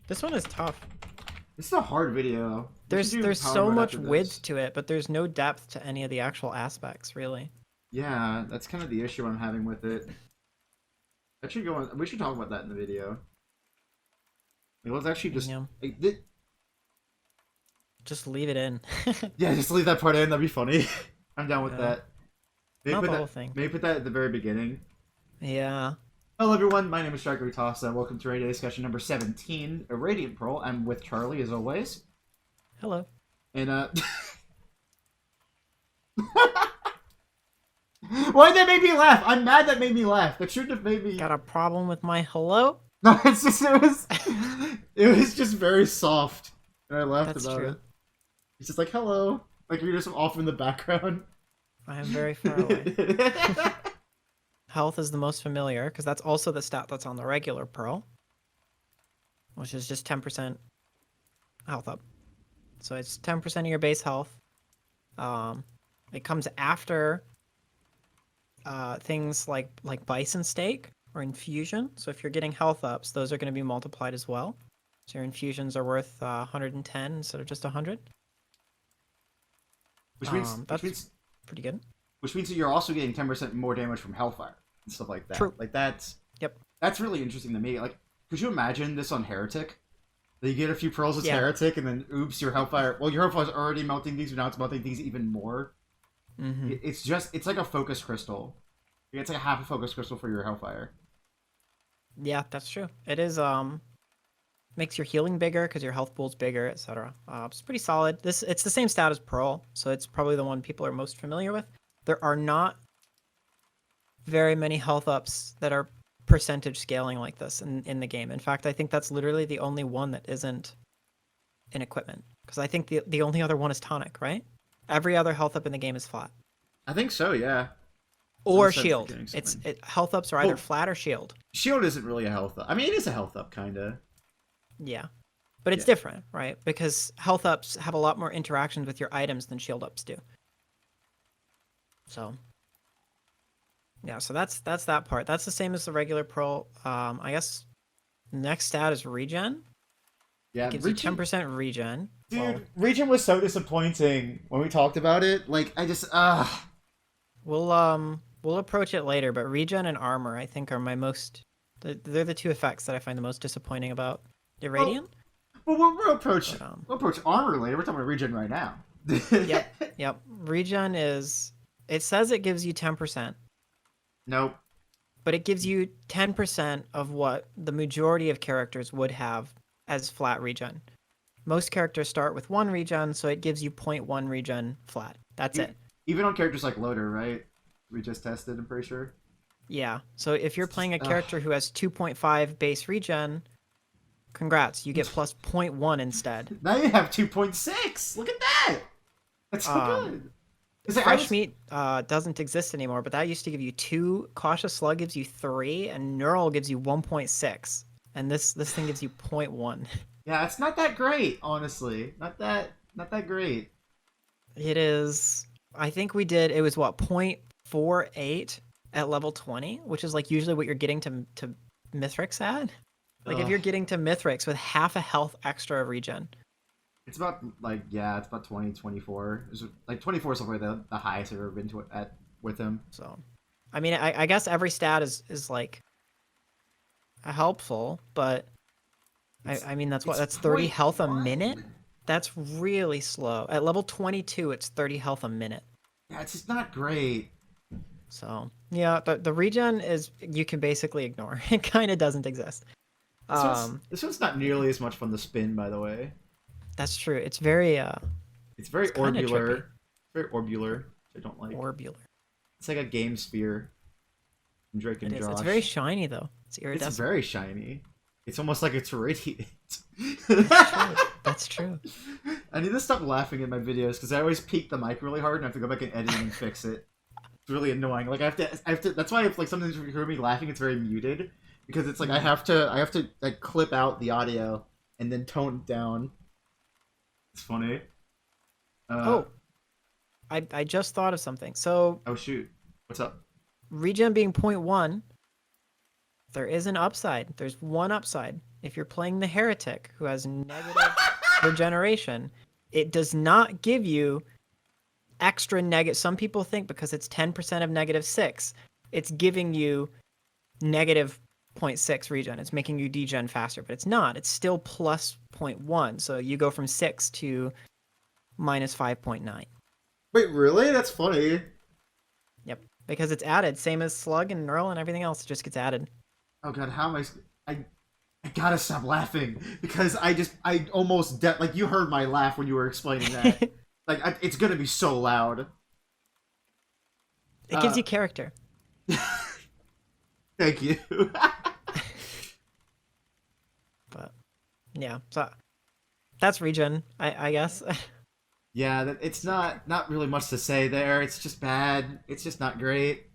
This one is tough. This is a hard video. There's so much width to it, but there's no depth to any of the actual aspects, really. Yeah, that's kind of the issue I'm having with it. That should go on. We should talk about that in the video. Like, let's actually just just leave it in. yeah, just leave that part in. That'd be funny. I'm down with that. Not the whole thing. Maybe put that at the very beginning. Yeah. Hello everyone, my name is Striker Tossa. Welcome to Radio discussion number 17, Irradiant Pearl. I'm with Charlie as always. Hello. And why did that make me laugh? I'm mad that made me laugh. That shouldn't have made me. Got a problem with my hello? No, it's just it was just very soft, and I laughed about it. It's just like hello, like you're just off in the background. I am very far away. Health is the most familiar, because that's also the stat that's on the regular Pearl, which is just 10% health up. So it's 10% of your base health. It comes after things like Bison Steak or Infusion. So if you're getting health ups, those are going to be multiplied as well. So your infusions are worth 110 instead of just 100. Which means pretty good. Which means that you're also getting 10% more damage from Hellfire and stuff like that. True. Like that's really interesting to me. Like, could you imagine this on Heretic? That you get a few pearls as Heretic, and then oops, your Hellfire. Well, your Hellfire's already melting things, but now it's melting things even more. Mm-hmm. It's like a focus crystal. It's like a half a focus crystal for your Hellfire. Yeah, that's true. It is makes your healing bigger because your health pool's bigger, etc. It's pretty solid. It's the same stat as Pearl, so it's probably the one people are most familiar with. There are not very many health ups that are percentage scaling like this in the game. In fact, I think that's literally the only one that isn't in equipment, because I think the only other one is tonic, right? Every other health up in the game is flat. I think so, yeah. Or shield. Health ups are either flat or shield. Shield isn't really a health up. I mean, it is a health up, kind of. Yeah. But it's different, right? Because health ups have a lot more interactions with your items than shield ups do. So, yeah, so that's that part. That's the same as the regular Pearl. I guess next stat is Regen. Yeah, it gives you 10% Regen. Dude, Regen was so disappointing when we talked about it. Like, I just, We'll approach it later, but Regen and Armor, I think, are my most... They're the two effects that I find the most disappointing about Irradiant. Well, we'll approach Armor later. We're talking about Regen right now. Yep. Regen is... It says it gives you 10%. Nope. But it gives you 10% of what the majority of characters would have as flat regen. Most characters start with 1 regen, so it gives you 0.1 regen flat. That's it. Even on characters like Loader, right? We just tested, I'm pretty sure. Yeah. So if you're playing a character who has 2.5 base regen, congrats, you get plus 0.1 instead. Now you have 2.6! Look at that! That's so good! Fresh Meat doesn't exist anymore, but that used to give you 2, Cautious Slug gives you 3, and Neural gives you 1.6. And this thing gives you 0.1. Yeah, it's not that great, honestly. Not that great. It is... I think we did... It was, what, 0.48 at level 20? Which is, like, usually what you're getting to Mithrix at? Like, if you're getting to Mithrix with half a health extra regen. It's about, like, it's about 20, 24. It's like, 24 is probably the highest I've ever been to it with him. So, I mean, I guess every stat is like, helpful, but, I mean, that's 30 health a minute? That's really slow. At level 22, it's 30 health a minute. Yeah, it's just not great. So, yeah, the regen is, you can basically ignore. It kind of doesn't exist. This one's not nearly as much fun to spin, by the way. That's true. It's very orbular. It's very orbular, which I don't like. Orbular. It's like a game sphere. From Drake and Josh. It's very shiny though. It's iridescent. It's very shiny. It's almost like it's radiant. That's true. I need to stop laughing at my videos because I always peak the mic really hard and I have to go back and edit and fix it. It's really annoying. Like I have to. That's why if like sometimes you hear me laughing, it's very muted because it's like I have to like clip out the audio and then tone it down. It's funny. I just thought of something. So. Oh shoot! What's up? Regen being 0.1, there is an upside. There's one upside. if you're playing the Heretic, who has negative regeneration, it does not give you extra negative. Some people think because it's 10% of -6, it's giving you negative 0.6 regen. It's making you degen faster, but it's not. It's still plus 0.1. So you go from 6 to minus 5.9. Wait, really? That's funny. Yep. Because it's added. Same as Slug and Neural and everything else. It just gets added. Oh god, how am I gotta stop laughing because I almost like you heard my laugh when you were explaining that. Like it's gonna be so loud. It gives you character. Thank you. But yeah, so that's Regen, I guess. Yeah, it's not really much to say there. It's just bad. It's just not great.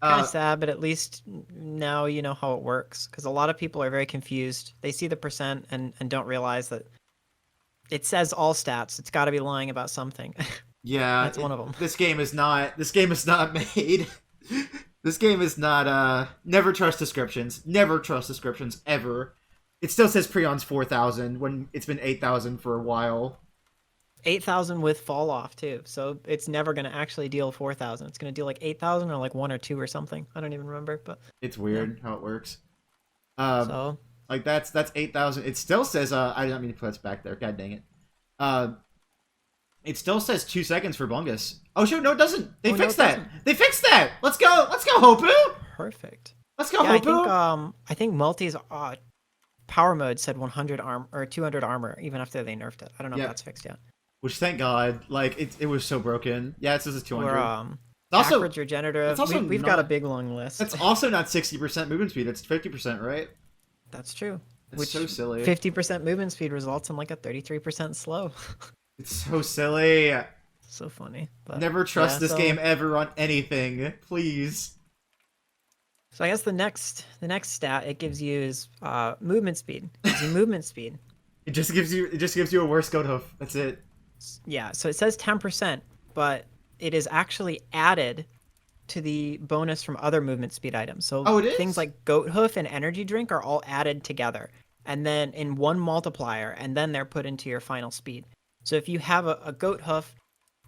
Kind of sad, but at least now you know how it works. Because a lot of people are very confused. They see the percent and don't realize that it says all stats. It's got to be lying about something. Yeah, that's one of them. This game is not made. This game is not. Never trust descriptions. Never trust descriptions ever. It still says Preon's 4,000 when it's been 8,000 for a while. 8,000 with fall off too, so it's never going to actually deal 4,000. It's going to deal like 8,000 or like 1 or 2 or something. I don't even remember, but it's weird how it works. So like that's 8,000. It still says I don't mean to put us back there. God dang it. It still says 2 seconds for Bungus. Oh shoot, no, it doesn't. They fixed that. They fixed that. Let's go, Hopu. Perfect. Let's go, yeah, Hopu. I think Multi's power mode said 100 armor or 200 armor even after they nerfed it. I don't know if that's fixed yet. Which, thank God, like it was so broken. Yeah, it says it's 200. Or, also backwards regenerative. We've got a big long list. That's also not 60% movement speed. It's 50%, right? That's true. It's so silly. 50% movement speed results in like a 33% slow. It's so silly. So funny. But, never trust this game ever on anything, please. So I guess the next stat it gives you is movement speed. It gives you movement speed. It just gives you a worse goat hoof. That's it. Yeah, so it says 10%, but it is actually added to the bonus from other movement speed items. So things like goat hoof and energy drink are all added together and then in one multiplier, and then they're put into your final speed. So if you have a goat hoof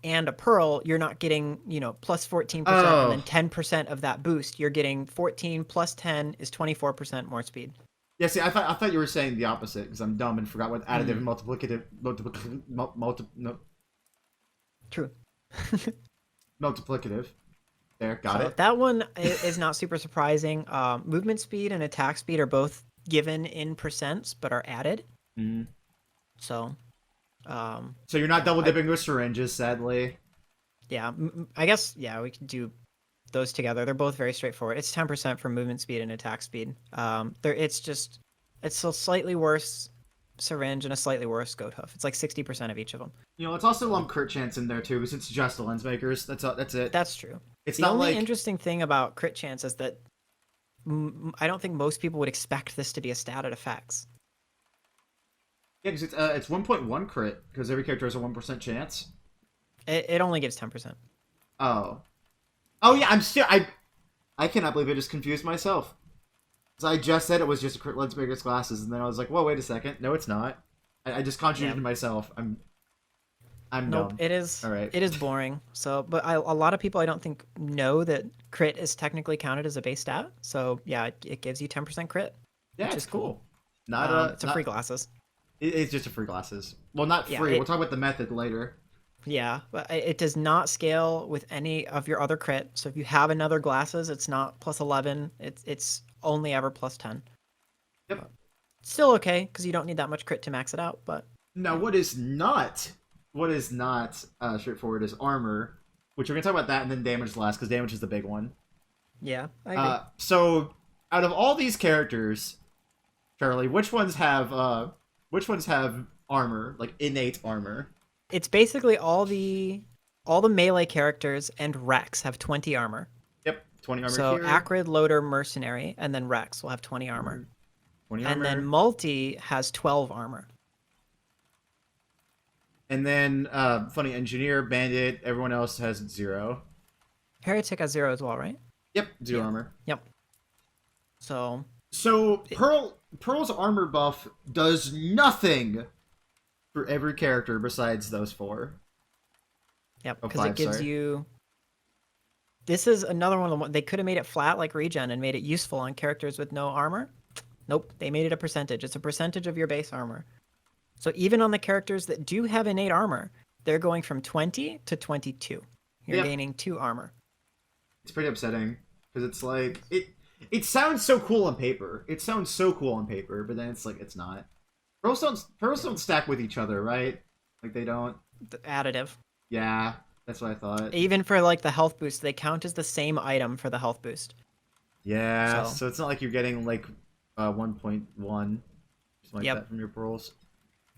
and a pearl, you're not getting, plus 14%, and then 10% of that boost. You're getting 14 plus 10 is 24% more speed. Yeah, see, I thought you were saying the opposite because I'm dumb and forgot what additive and multiplicative. True. Multiplicative. There, got it. That one is not super surprising. Movement speed and attack speed are both given in percents, but are added. Mm. So you're not double dipping with syringes, sadly. Yeah, I guess we can do those together. They're both very straightforward. It's 10% for movement speed and attack speed. It's a slightly worse syringe and a slightly worse goat hoof. It's like 60% of each of them. Let's also lump crit chance in there too, because it's just the lens makers. That's it. That's true. It's the not only like interesting thing about crit chance is that I don't think most people would expect this to be a stat at effects. Yeah, because it's 1.1 crit because every character has a 1% chance. It only gives 10%. Oh yeah, I cannot believe I just confused myself. So I just said it was just a crit lens maker's glasses, and then I was like, whoa, wait a second, no, it's not. I just contradicted myself. I'm nope, dumb. It is. All right. It is boring. So, but a lot of people I don't think know that crit is technically counted as a base stat. So yeah, it gives you 10% crit. Yeah, which it's is cool. It's a free glasses. It's just a free glasses. Well, not free. We'll talk about the method later. Yeah, but it does not scale with any of your other crit. So if you have another glasses, it's not plus 11. It's only ever plus 10. Yep. Still okay because you don't need that much crit to max it out. But now, what is not straightforward is armor, which we're gonna talk about that, and then damage last because damage is the big one. Yeah, I agree. So out of all these characters, Charlie, which ones have armor, like innate armor? It's basically all the melee characters and Rex have 20 armor. Yep, 20 armor. So here. Acrid, Loader, Mercenary, and then Rex will have 20 armor. 20 armor. And then Multi has 12 armor. And then Funny Engineer, Bandit, everyone else has 0. Heretic has 0 as well, right? Yep, 0 armor. Yep. So Pearl Pearl's armor buff does nothing for every character besides those 4. Yep, Oh, because it 5, gives sorry. you. This is another one of the. They could have made it flat like Regen and made it useful on characters with no armor. Nope, they made it a percentage. It's a percentage of your base armor. So even on the characters that do have innate armor, they're going from 20 to 22. You're Yep. gaining 2 armor. It's pretty upsetting because it's like it sounds so cool on paper. It sounds so cool on paper, but then it's like it's not. Pearls don't stack with each other, right? Like they don't. The additive. Yeah, that's what I thought. Even for like the health boost, they count as the same item for the health boost. Yeah, So so it's not like you're getting like 1.1 something like Yep. that from your pearls.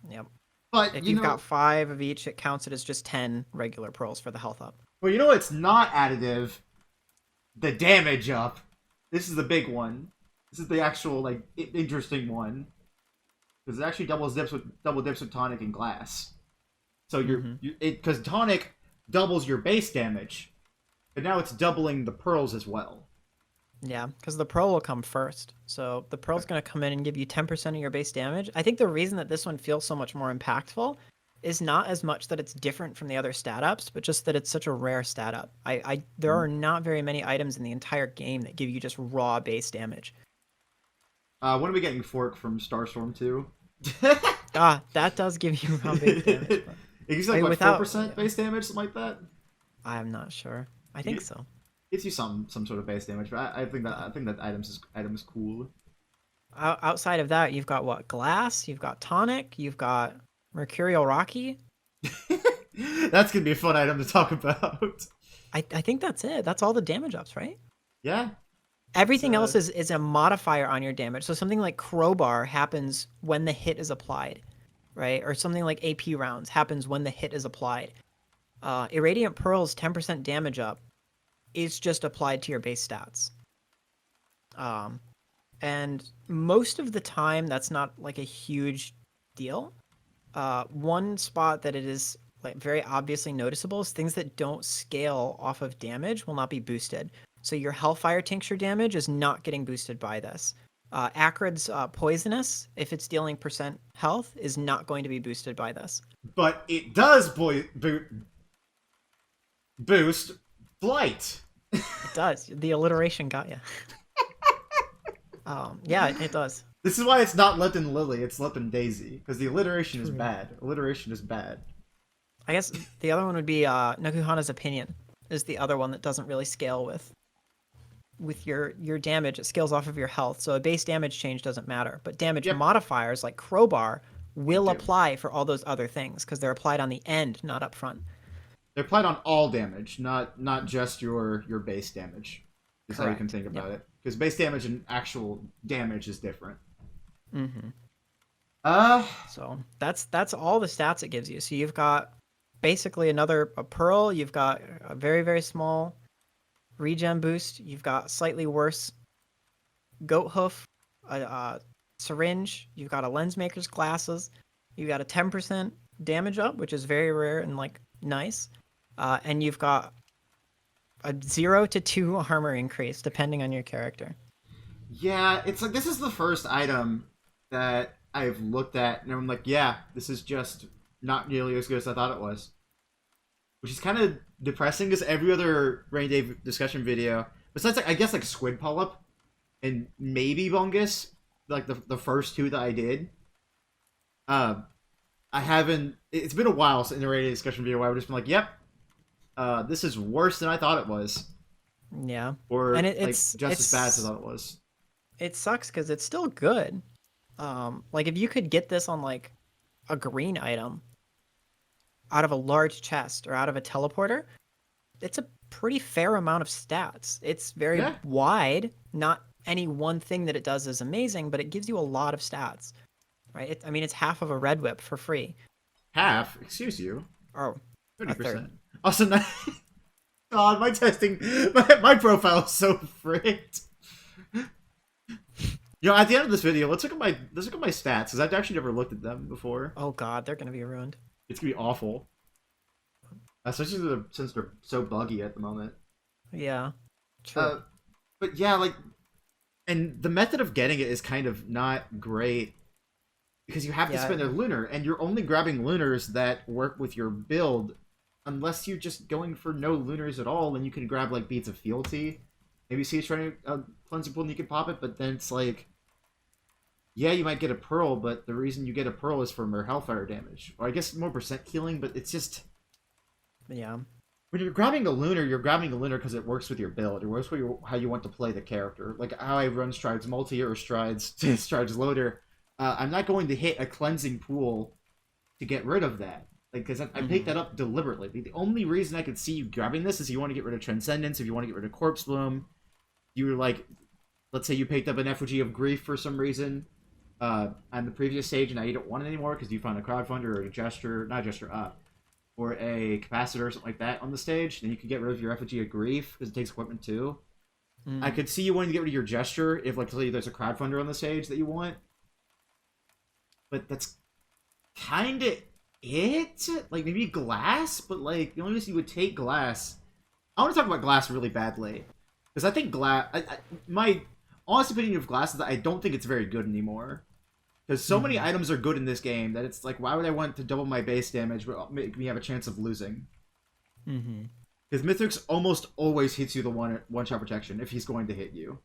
Yep. But If you you've know, got 5 of each, it counts it as just 10 regular pearls for the health up. well, you know what's not additive? The damage up. This is the big one. This is the actual like interesting one because it actually double dips with tonic and glass. So because tonic doubles your base damage, but now it's doubling the pearls as well. Yeah, because the pearl will come first. So the pearl's going to come in and give you 10% of your base damage. I think the reason that this one feels so much more impactful is not as much that it's different from the other stat ups, but just that it's such a rare stat up. There are not very many items in the entire game that give you just raw base damage. When are we getting Fork from Starstorm 2? That does give you raw base damage. But It gives you like what, without 4% base damage, something like that. I'm not sure. I think so. Gives you some sort of base damage, but I think that item is cool. Outside of that, you've got what? Glass, you've got tonic, you've got mercurial rocky. That's gonna be a fun item to talk about. I think that's it. That's all the damage ups, right? Yeah. Everything else is a modifier on your damage. So something like crowbar happens when the hit is applied, right? Or something like AP rounds happens when the hit is applied. Irradiant Pearl's 10% damage up is just applied to your base stats. And most of the time, that's not like a huge deal. One spot that it is like very obviously noticeable is things that don't scale off of damage will not be boosted. So your Hellfire Tincture damage is not getting boosted by this. Acrid's Poisonous, if it's dealing percent health, is not going to be boosted by this. But it does boost Blight. It does. The alliteration got you. Yeah, it does. This is why it's not Lipton Lily, it's Lipton Daisy. Because the alliteration is bad. Alliteration is bad. I guess the other one would be Nokuhana's Opinion is the other one that doesn't really scale with your damage. It scales off of your health, so a base damage change doesn't matter. But damage modifiers like Crowbar will apply for all those other things because they're applied on the end, not up front. They're applied on all damage, not just your base damage. Is how you can think about it. Because base damage and actual damage is different. Mm-hmm. So that's all the stats it gives you. So you've got basically a pearl. You've got a very, very small regen boost. You've got slightly worse goat hoof, a syringe. You've got a lens maker's glasses. You've got a 10% damage up, which is very rare and like nice. And you've got a 0 to 2 armor increase depending on your character. Yeah, it's like this is the first item that I've looked at and I'm like, yeah, this is just not nearly as good as I thought it was. Which is kind of depressing because every other Rainy Day discussion video, besides like I guess like Squid Polyp and maybe Bungus, like the first 2 that I did, I haven't. It's been a while since in a Rainy Day discussion video where I've just been like, yep, this is worse than I thought it was. Yeah, Or and it's just as bad as I thought it was. It sucks because it's still good. Like if you could get this on like a green item out of a large chest or out of a teleporter, it's a pretty fair amount of stats. It's very wide. Not any one thing that it does is amazing, but it gives you a lot of stats. Right? It's half of a red whip for free. Half? Excuse you? Oh, 30%. Also, God, my testing, my profile is so fricked. You know, at the end of this video, let's look at my stats because I've actually never looked at them before. Oh God, they're gonna be ruined. It's gonna be awful, especially since they're so buggy at the moment. Yeah, true. But yeah, like And the method of getting it is kind of not great because you have to Yeah. spend a lunar, and you're only grabbing lunars that work with your build, unless you're just going for no lunars at all, and you can grab like beads of fealty. Maybe see it's trying to cleansing pool and you can pop it, but then it's like, yeah, you might get a pearl, but the reason you get a pearl is for more hellfire damage, or I guess more percent healing. But it's just Yeah. when you're grabbing a lunar, you're grabbing a lunar because it works with your build. It works with how you want to play the character. Like how I run Strides multi or Strides Strides loader. I'm not going to hit a cleansing pool to get rid of that. Like, because I picked that up deliberately. The only reason I could see you grabbing this is you want to get rid of Transcendence, if you want to get rid of Corpse Bloom. You were like, let's say you picked up an Effigy of Grief for some reason on the previous stage, and now you don't want it anymore because you found a Crowdfunder or a Gesture, not a Gesture, or a Capacitor or something like that on the stage. Then you can get rid of your Effigy of Grief because it takes equipment too. I could see you wanting to get rid of your Gesture if, like, say there's a Crowdfunder on the stage that you want. But that's kind of it. Like, maybe Glass, but, like, the only reason you would take Glass... I want to talk about Glass really badly. Because I think Glass... my honest opinion of Glass is that I don't think it's very good anymore. Because so many items are good in this game that it's like, why would I want to double my base damage but make me have a chance of losing? Because Mithrix almost always hits you the one-shot protection if he's going to hit you.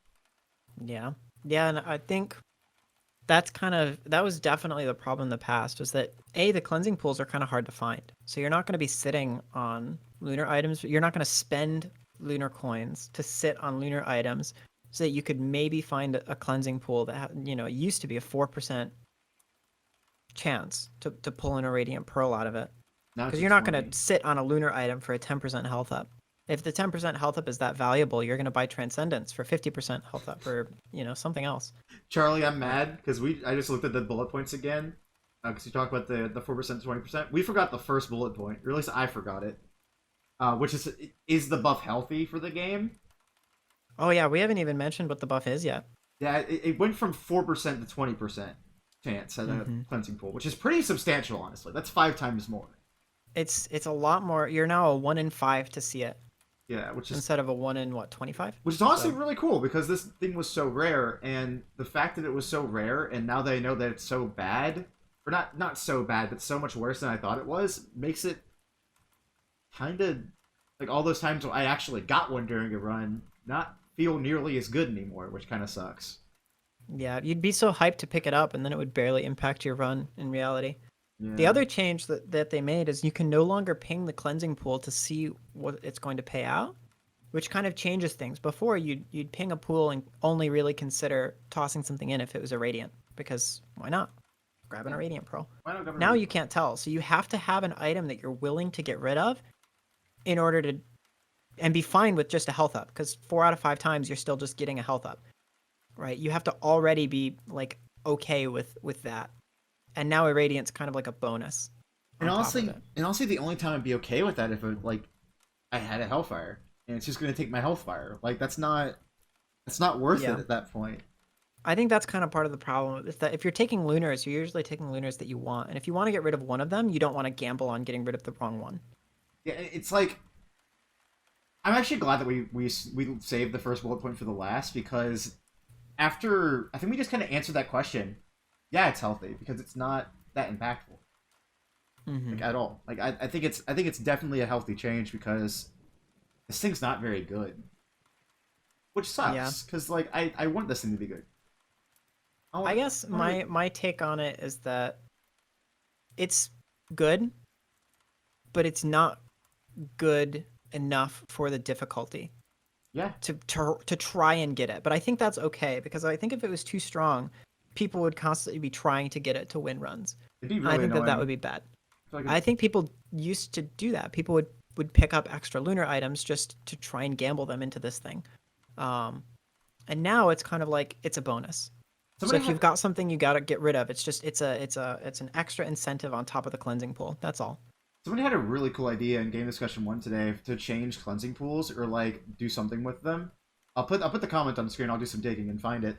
Yeah. Yeah, and I think that was definitely the problem in the past, was that the cleansing pools are kind of hard to find. So you're not going to be sitting on lunar items. You're not going to spend lunar coins to sit on lunar items so that you could maybe find a cleansing pool that, it used to be a 4% chance to pull an Irradiant Pearl out of it. Because you're not going to sit on a lunar item for a 10% health up. If the 10% health up is that valuable, you're going to buy Transcendence for 50% health up, or something else. Charlie, I'm mad because I just looked at the bullet points again because you talked about the 4% 20%. We forgot the first bullet point, or at least I forgot it, which is the buff healthy for the game? Oh yeah, we haven't even mentioned what the buff is yet. Yeah, it went from 4% to 20% chance at a cleansing pool, which is pretty substantial, honestly. That's 5 times more. It's a lot more. You're now a 1 in 5 to see it. Yeah, which is instead of a 1 in 25. Which is honestly really cool because this thing was so rare, and the fact that it was so rare, and now that I know that it's so bad, or not so bad, but so much worse than I thought it was, makes it kind of like all those times when I actually got one during a run not feel nearly as good anymore, which kind of sucks. Yeah, you'd be so hyped to pick it up, and then it would barely impact your run in reality. Yeah. The other change that they made is you can no longer ping the cleansing pool to see what it's going to pay out, which kind of changes things. Before, you'd ping a pool and only really consider tossing something in if it was Irradiant, because why not? Grab an Irradiant Pearl. Now you can't tell, so you have to have an item that you're willing to get rid of in order to, and be fine with just a health up, because 4 out of 5 times you're still just getting a health up, right? You have to already be like okay with that. And now Irradiant's kind of like a bonus. And honestly, the only time I'd be okay with that if I had a Hellfire and it's just going to take my Hellfire. Like that's not worth it at that point. I think that's kind of part of the problem is that if you're taking lunars, you're usually taking lunars that you want, and if you want to get rid of one of them, you don't want to gamble on getting rid of the wrong one. Yeah, it's like I'm actually glad that we saved the first bullet point for the last, because after I think we just kind of answered that question. Yeah, it's healthy because it's not that impactful, like at all. Like I think it's definitely a healthy change because this thing's not very good, which sucks. Because like I want this thing to be good. I guess my take on it is that it's good, but it's not good enough for the difficulty. Yeah. To try and get it, but I think that's okay, because I think if it was too strong, people would constantly be trying to get it to win runs. It'd be really I think annoying. that would be bad. I think people used to do that. People would pick up extra lunar items just to try and gamble them into this thing. And now it's kind of like it's a bonus. So if you've got something you got to get rid of, it's an extra incentive on top of the cleansing pool. That's all. Somebody had a really cool idea in Game Discussion 1 today to change cleansing pools or like do something with them. I'll put the comment on the screen. I'll do some digging and find it.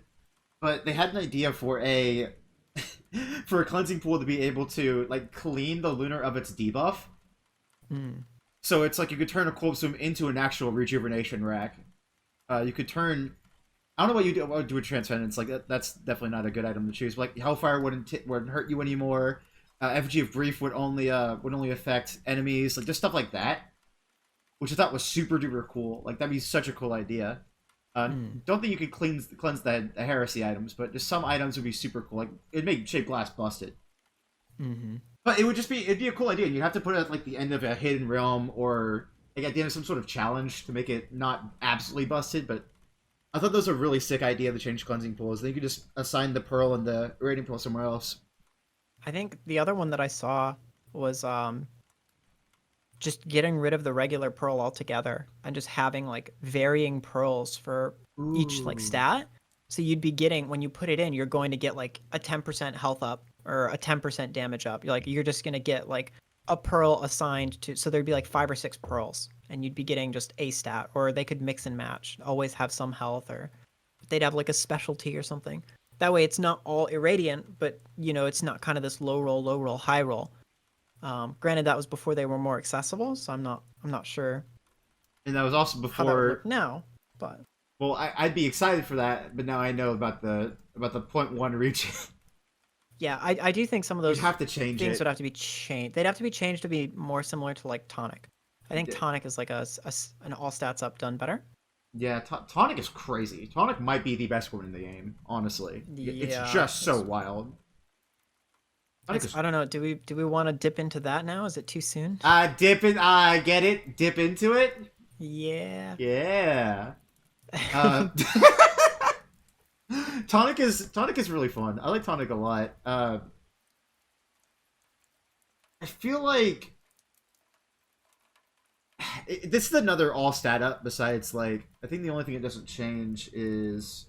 But they had an idea for a cleansing pool to be able to like clean the lunar of its debuff. So it's like you could turn a Corpse Bloom into an actual rejuvenation rack. You could turn I don't know what you do. What would do with Transcendence? Like that's definitely not a good item to choose. Like Hellfire wouldn't hurt you anymore. Effigy of Grief would only affect enemies. Like just stuff like that, which I thought was super duper cool. Like that'd be such a cool idea. Don't think you could cleanse the heresy items, but just some items would be super cool. Like it'd make Shaped Glass busted. Mm-hmm. But it'd be a cool idea. You'd have to put it at like the end of a hidden realm or like at the end of some sort of challenge to make it not absolutely busted. But I thought those were a really sick idea to change cleansing pools. Then you could just assign the pearl and the Irradiant pearl somewhere else. I think the other one that I saw was just getting rid of the regular pearl altogether and just having like varying pearls for each like Ooh. stat. So you'd be getting, when you put it in, you're going to get like a 10% health up or a 10% damage up. You're just going to get like a pearl assigned to, so there'd be like 5 or 6 pearls and you'd be getting just a stat, or they could mix and match, always have some health, or they'd have like a specialty or something. That way it's not all Irradiant, but it's not kind of this low roll, high roll. Granted, that was before they were more accessible, so I'm not sure And that was also how that would before. look now. But Well, I'd be excited for that, but now I know about the .1 region. yeah, I do think some of those You'd have to change things it. would have to be changed. They'd have to be changed to be more similar to like Tonic. I think Yeah. Tonic is like an all stats up done better. Yeah, Tonic is crazy. Tonic might be the best one in the game, honestly. It's Yeah, just so wild. Tonic is... I don't know. Do we want to dip into that now? Is it too soon? Dip in. I get it. Dip into it. Yeah. Yeah. Tonic is really fun. I like Tonic a lot. I feel like this is another all stat up. Besides, like, I think the only thing it doesn't change is.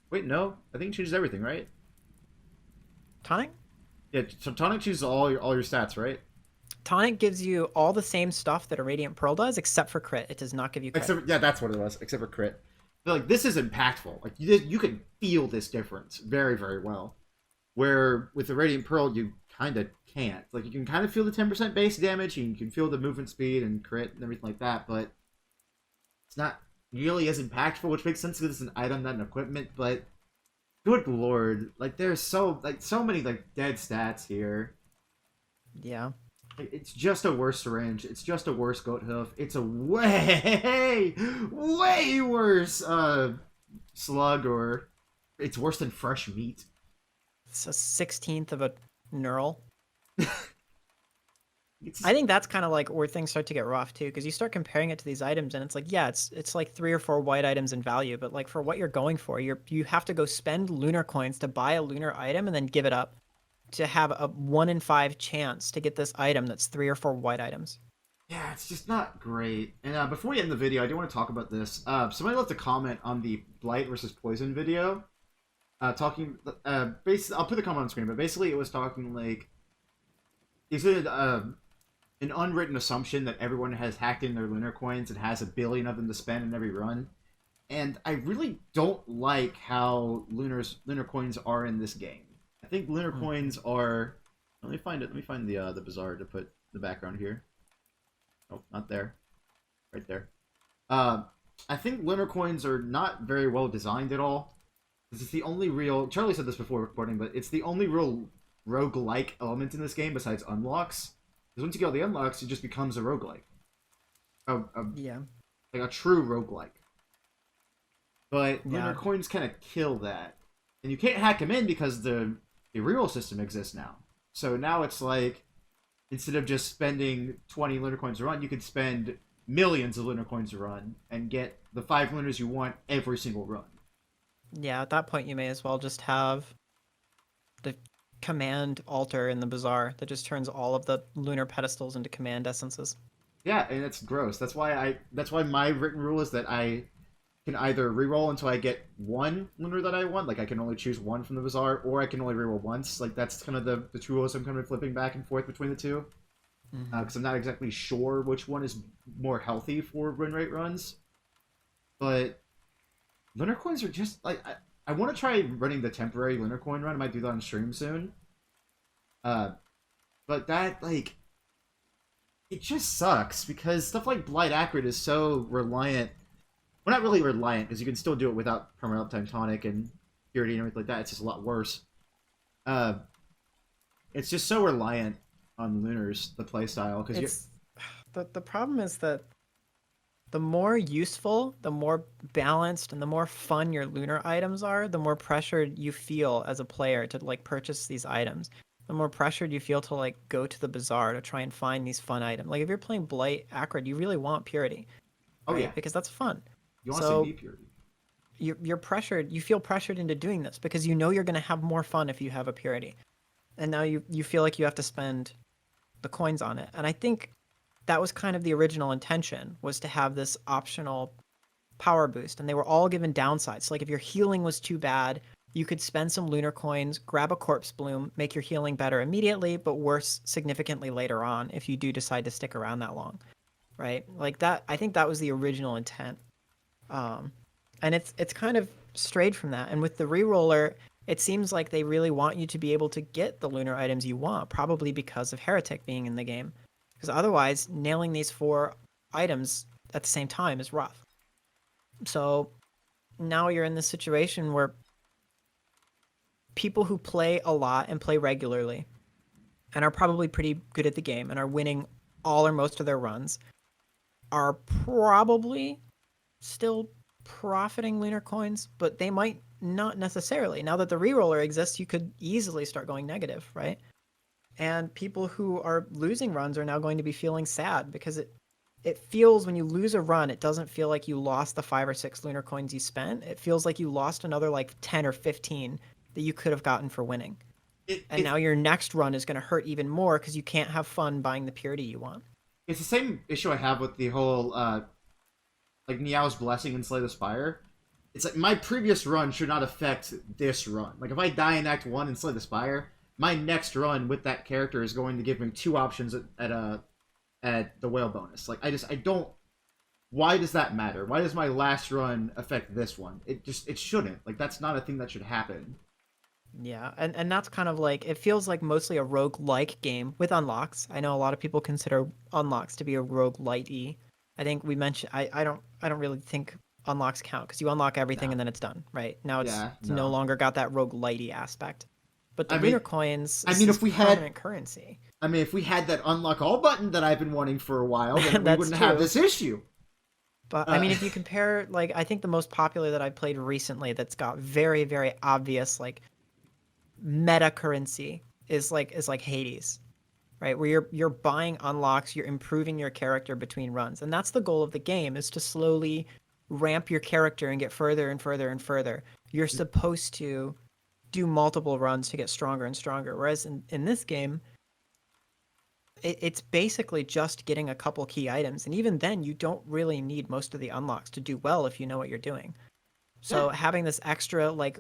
Wait, no. I think it changes everything, right? Tonic? Yeah. So Tonic chooses all your stats, right? Tonic gives you all the same stuff that Irradiant Pearl does, except for crit. It does not give you crit. Yeah, that's what it was. Except for crit. But, like, this is impactful. Like you can feel this difference very, very well. Where with the Radiant Pearl, you kind of can't. Like you can kind of feel the 10% base damage, and you can feel the movement speed and crit and everything like that, but it's not nearly as impactful, which makes sense because it's an item, not an equipment. But good lord, like there's so many like dead stats here. Yeah. It's just a worse syringe. It's just a worse goat hoof. It's a way worse slug, or it's worse than fresh meat. It's a 16th of a neural. I think that's kind of like where things start to get rough too, because you start comparing it to these items, and it's like, yeah, it's like 3 or 4 white items in value, but like for what you're going for, you have to go spend lunar coins to buy a lunar item and then give it up to have a 1 in 5 chance to get this item that's 3 or 4 white items. Yeah, it's just not great. And before we end the video, I do want to talk about this. Somebody left a comment on the Blight versus Poison video. Basically, I'll put the comment on screen, but basically it was talking like, is it an unwritten assumption that everyone has hacked in their lunar coins and has 1 billion of them to spend in every run? And I really don't like how lunar coins are in this game. I think lunar coins are. Let me find it. Let me find the bazaar to put the background here. Oh, not there. Right there. I think lunar coins are not very well designed at all. This is the only real. Charlie said this before recording, but it's the only real roguelike element in this game besides unlocks. Because once you get all the unlocks, it just becomes a roguelike. Yeah. Like a true roguelike. But Yeah. lunar coins kind of kill that. And you can't hack them in because the reroll system exists now. So now it's like, instead of just spending 20 lunar coins a run, you could spend millions of lunar coins a run and get the 5 lunars you want every single run. Yeah, at that point you may as well just have the command altar in the bazaar that just turns all of the lunar pedestals into command essences. Yeah, and it's gross. That's why my written rule is that I can either reroll until I get 1 lunar that I want, like I can only choose 1 from the bazaar, or I can only reroll once. Like that's kind of the two rules I'm kind of flipping back and forth between the two. Because I'm not exactly sure which one is more healthy for win rate runs. But lunar coins are just like I want to try running the temporary lunar coin run. I might do that on stream soon. But that like it just sucks because stuff like Blight Acrid is so reliant. well, not really reliant, because you can still do it without permanent uptime tonic and purity and everything like that. It's just a lot worse. Uh, it's just so reliant on lunars, the playstyle, because you. It's the problem is that the more useful, the more balanced, and the more fun your lunar items are, the more pressured you feel as a player to like purchase these items. The more pressured you feel to like go to the bazaar to try and find these fun items. Like if you're playing Blight Acrid, you really want purity, Oh right? yeah, Because that's fun. you want to see So me purity. you're pressured. You feel pressured into doing this because you know you're going to have more fun if you have a purity, and now you feel like you have to spend the coins on it. And I think that was kind of the original intention, was to have this optional power boost, and they were all given downsides. So like if your healing was too bad, you could spend some lunar coins, grab a corpse bloom, make your healing better immediately, but worse significantly later on if you do decide to stick around that long, right? Like that, I think that was the original intent. Um, and it's kind of strayed from that. And with the reroller, it seems like they really want you to be able to get the lunar items you want, probably because of Heretic being in the game. Because otherwise, nailing these 4 items at the same time is rough. So now you're in this situation where people who play a lot and play regularly and are probably pretty good at the game and are winning all or most of their runs are probably still profiting lunar coins, but they might not necessarily. Now that the reroller exists, you could easily start going negative, right? And people who are losing runs are now going to be feeling sad because it feels, when you lose a run, it doesn't feel like you lost the 5 or 6 lunar coins you spent. It feels like you lost another like 10 or 15 that you could have gotten for winning. And now your next run is going to hurt even more because you can't have fun buying the purity you want. It's the same issue I have with the whole like Niao's Blessing and Slay the Spire. It's like my previous run should not affect this run. Like if I die in Act 1 and Slay the Spire, my next run with that character is going to give me 2 options at the whale bonus. Like I don't. Why does that matter? Why does my last run affect this one? It shouldn't. Like that's not a thing that should happen. Yeah, and that's kind of like, it feels like mostly a rogue-like game with unlocks. I know a lot of people consider unlocks to be a rogue-light-y. I think we mentioned, I don't really think unlocks count because you unlock everything and then it's done, right? Now it's no longer got that rogue-lighty aspect. But the lunar coins, if we permanent had currency. I mean, if we had that unlock all button that I've been wanting for a while, then we wouldn't true. have this issue. But I mean, if you compare, like, I think the most popular that I've played recently that's got very, very obvious, like, meta currency is like Hades, right? Where you're buying unlocks, you're improving your character between runs. And that's the goal of the game, is to slowly ramp your character and get further and further and further. You're supposed to do multiple runs to get stronger and stronger. Whereas in this game, it's basically just getting a couple key items. And even then, you don't really need most of the unlocks to do well if you know what you're doing. So having this extra, like,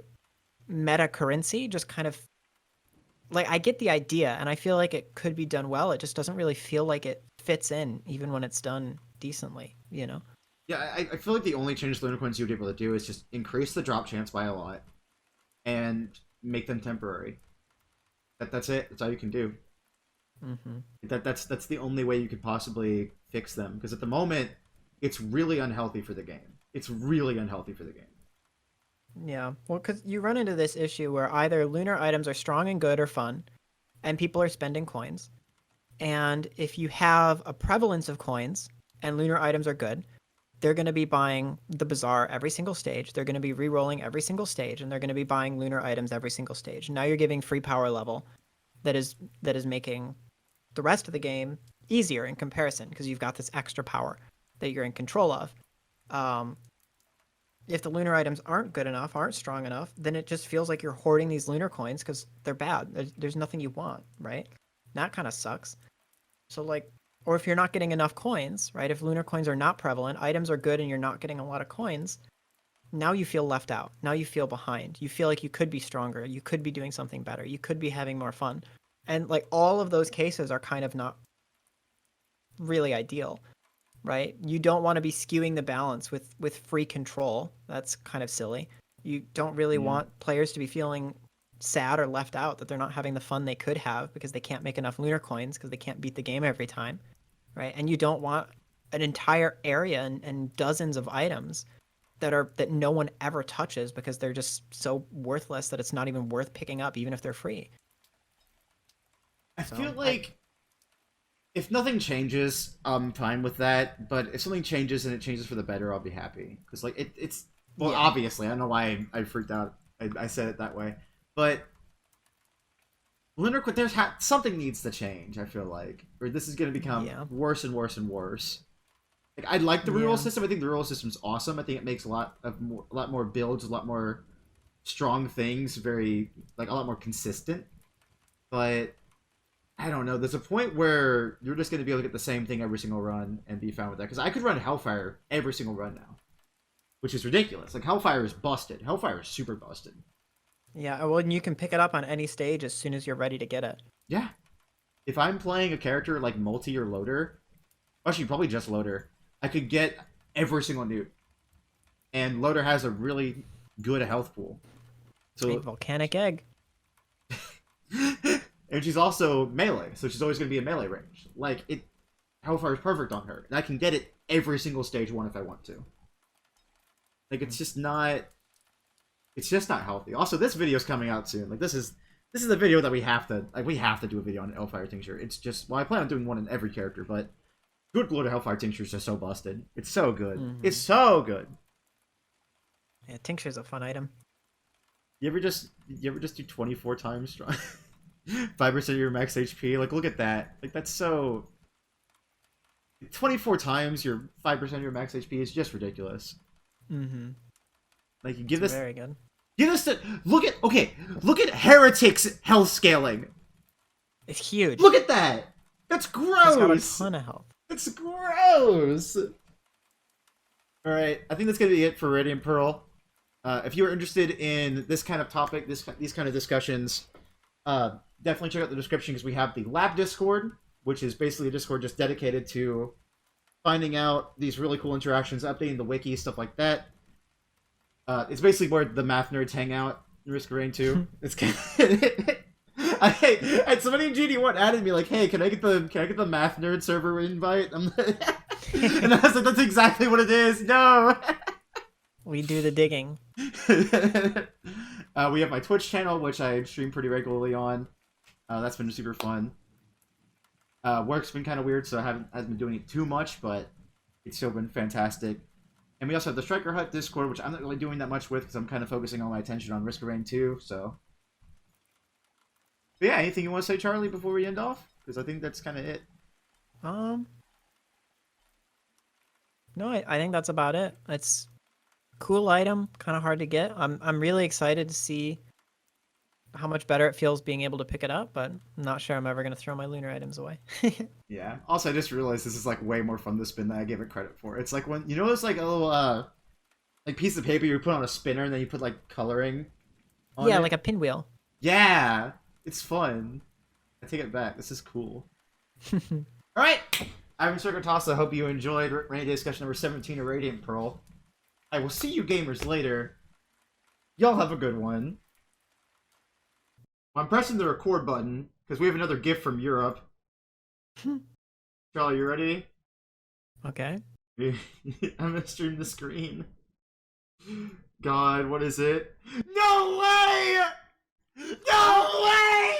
meta currency just kind of, like, I get the idea and I feel like it could be done well. It just doesn't really feel like it fits in even when it's done decently, you know? Yeah, I feel like the only change to lunar coins you would be able to do is just increase the drop chance by a lot and make them temporary. That's it. That's all you can do. Mm-hmm. That's the only way you could possibly fix them, because at the moment it's really unhealthy for the game. It's really unhealthy for the game. Yeah, well, because you run into this issue where either lunar items are strong and good or fun, and people are spending coins. And if you have a prevalence of coins and lunar items are good, they're going to be buying the bazaar every single stage. They're going to be re-rolling every single stage, and they're going to be buying lunar items every single stage. Now you're giving free power level that is making the rest of the game easier in comparison because you've got this extra power that you're in control of. If the lunar items aren't good enough, aren't strong enough, then it just feels like you're hoarding these lunar coins because they're bad. There's nothing you want, right? That kind of sucks. So, like, or if you're not getting enough coins, right? If lunar coins are not prevalent, items are good and you're not getting a lot of coins, now you feel left out. Now you feel behind. You feel like you could be stronger. You could be doing something better. You could be having more fun. And, like, all of those cases are kind of not really ideal, right? You don't want to be skewing the balance with free control. That's kind of silly. You don't really want players to be feeling sad or left out that they're not having the fun they could have because they can't make enough lunar coins because they can't beat the game every time, right? And you don't want an entire area and dozens of items that no one ever touches because they're just so worthless that it's not even worth picking up, even if they're free. I So feel like if nothing changes, I'm fine with that. But if something changes and it changes for the better, I'll be happy. Because like it's well, Yeah. obviously, I don't know why I freaked out. I said it that way, but Lunar, something needs to change. I feel like, or this is going to become Yeah. worse and worse and worse. Like I like the reroll Yeah. system. I think the reroll system's awesome. I think it makes a lot more builds, a lot more strong things, very like a lot more consistent. But I don't know. There's a point where you're just going to be able to get the same thing every single run and be fine with that. Because I could run Hellfire every single run now, which is ridiculous. Like Hellfire is busted. Hellfire is super busted. Yeah, well, and you can pick it up on any stage as soon as you're ready to get it. Yeah. If I'm playing a character like Multi or Loader, actually probably just Loader, I could get every single newt. And Loader has a really good health pool. A So volcanic egg. and she's also melee, so she's always going to be in melee range. Like Hellfire is perfect on her, and I can get it every single stage 1 if I want to. Like it's just not healthy. Also, this video's coming out soon. Like this is a video that we have to do a video on Hellfire Tincture. It's just, well, I plan on doing one in every character, but good lord, Hellfire Tincture is just so busted. It's so good. It's so good. Yeah, tincture's a fun item. You ever just do 24 times strong? 5% of your max HP? Like, look at that. Like, that's so... 24 times your 5% of your max HP is just ridiculous. Mm-hmm. Like, you give this... Very good. Give this to... Look at Heretic's health scaling. It's huge. Look at that. That's gross. It's got a ton of health. It's gross. Alright, I think that's going to be it for Irradiant Pearl. If you are interested in this kind of topic, these kind of discussions, definitely check out the description because we have the lab Discord, which is basically a Discord just dedicated to finding out these really cool interactions, updating the wiki, stuff like that. It's basically where the math nerds hang out in Risk of Rain 2. It's kind of... somebody in GD1 added me like, "Hey, can I get the math nerd server invite?" And I was like, "That's exactly what it is." No. We do the digging. We have my Twitch channel, which I stream pretty regularly on. That's been super fun. Work's been kind of weird, so I haven't been doing it too much, but it's still been fantastic. And we also have the Striker Hut Discord, which I'm not really doing that much with because I'm kind of focusing all my attention on Risk of Rain 2, so... But yeah, anything you want to say, Charlie, before we end off? Because I think that's kind of it. No, I think that's about it. It's cool item, kind of hard to get. I'm really excited to see how much better it feels being able to pick it up, but I'm not sure I'm ever going to throw my lunar items away. Yeah. Also, I just realized this is like way more fun to spin than I gave it credit for. It's like when, you know, it's like a little like piece of paper you put on a spinner and then you put like coloring on Yeah, it. like a pinwheel. Yeah, it's fun. I take it back. This is cool. All right, I've been Circle Toss. I hope you enjoyed Rainy Day discussion number 17 of Irradiant Pearl. I will see you gamers later. Y'all have a good one. I'm pressing the record button because we have another gift from Europe. Charlie, you ready? Okay. I'm gonna stream the screen. God, what is it? No way! No way!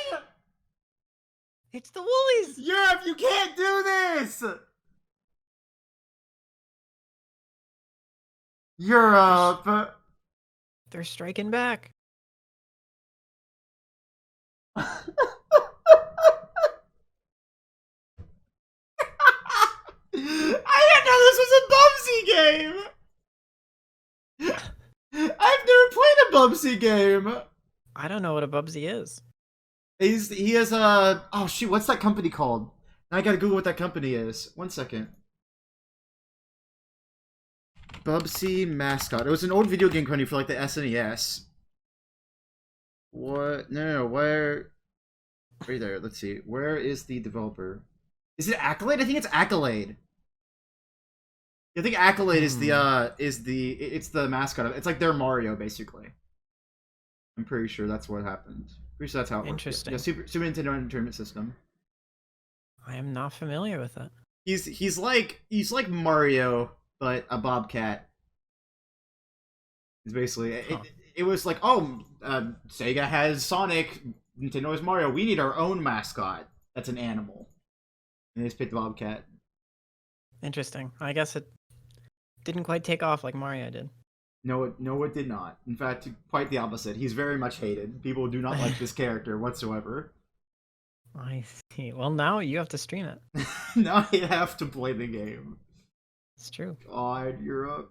It's the Woolies! Europe, you can't do this! Europe! They're striking back. I didn't know this was a Bubsy game! I've never played a Bubsy game! I don't know what a Bubsy is. He has a... Oh shoot, what's that company called? Now I gotta Google what that company is. 1 second. Bubsy mascot. It was an old video game company for like the SNES. What? No, where? Right there. Let's see. Where is the developer? Is it Accolade? I think it's Accolade. I think Accolade is it's the mascot. It's like their Mario basically. I'm pretty sure that's what happened. Pretty sure that's how it works. Interesting. Yeah, Super Nintendo Entertainment System. I am not familiar with it. He's like Mario, but a bobcat. It's basically Huh. it was like, oh, Sega has Sonic, Nintendo has Mario. We need our own mascot. That's an animal. And they just picked the Bobcat. Interesting. I guess it didn't quite take off like Mario did. No, it did not. In fact, quite the opposite. He's very much hated. People do not like this character whatsoever. I see. Well, now you have to stream it. Now you have to play the game. It's true. God, you're a